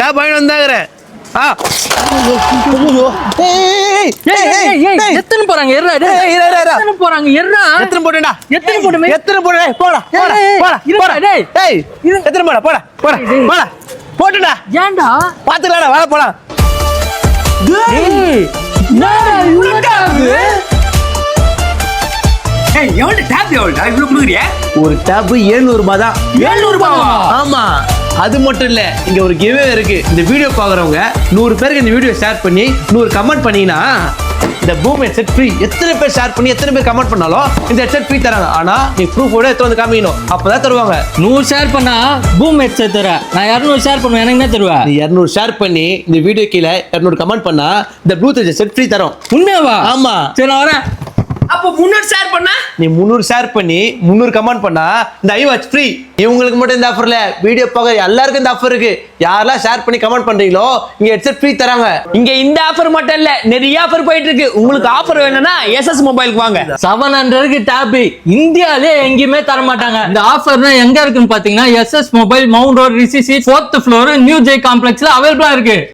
Tape வாங்கி வந்தாங்கறேன். எத்தனை போறாங்க எர்ரா டேய் எத்தனை போறாங்க எர்ரா எத்தனை போடுடா எத்தனை போடுமே எத்தனை போடு டேய் போடா போடா போடா டேய் டேய் எத்தனை போடா போடா போடா போடா போடுடா ஏன்டா பாத்துடா வா போலாம் டேய் நான் இவ்வளவு டேப் ஏய் எவ்வளவு டேப் எவ்வளவுடா இவ்வளவு குடுக்குறியா? ஒரு டேப் 700 ரூபாய் தான். 700 ரூபாயா? ஆமா. அது மட்டும் இல்ல இங்க ஒரு கிவ்வே இருக்கு. இந்த வீடியோ பாக்குறவங்க 100 பேருக்கு இந்த வீடியோ ஷேர் பண்ணி 100 கமெண்ட் பண்ணீங்கன்னா இந்த பூம் ஹெட்செட் ஃப்ரீ. எத்தனை பேர் ஷேர் பண்ணி எத்தனை பேர் கமெண்ட் பண்ணாலும் இந்த ஹெட்செட் ஃப்ரீ தராங்க. ஆனா நீ ப்ரூஃபோட எடுத்து வந்து காமிக்கணும், அப்பதான் தருவாங்க. 100 ஷேர் பண்ணா பூம் ஹெட்செட் தர. நான் 200 ஷேர் பண்ணுவேன், எனக்கு என்ன தருவா? நீ 200 ஷேர் பண்ணி இந்த வீடியோ கீழே 200 கமெண்ட் பண்ணா இந்த ப்ளூடூத் ஹெட்செட் ஃப்ரீ தரோம். உண்மையாவா? ஆமா. சரி நான் வரேன். அப்ப 300 ஷேர் பண்ணா நீ 300 ஷேர் பண்ணி 300 கமெண்ட் பண்ணா இந்த iWatch ஃப்ரீ. இவங்களுக்கு மட்டும் இந்த ஆஃபர் இல்ல, வீடியோ பார்க்க எல்லாருக்கும் இந்த ஆஃபர் இருக்கு. யாரெல்லாம் ஷேர் பண்ணி கமெண்ட் பண்றீங்களோ இங்க ஹெட்செட் ஃப்ரீ தராங்க. இங்க இந்த ஆஃபர் மட்டும் இல்ல, நிறைய ஆஃபர் போயிட்டு இருக்கு. உங்களுக்கு ஆஃபர் வேணும்னா எஸ்எஸ் மொபைலுக்கு வாங்க. 700க்கு டேப் இந்தியாலே எங்கேயுமே தர மாட்டாங்க. இந்த ஆஃபர்னா எங்க இருக்குன்னு பாத்தீங்கன்னா எஸ்எஸ் மொபைல் மவுண்ட் ரோட் ரிஷி 4th ஃப்ளோர் நியூ ஜே காம்ப்ளெக்ஸ்ல அவைலபிளா இருக்கு.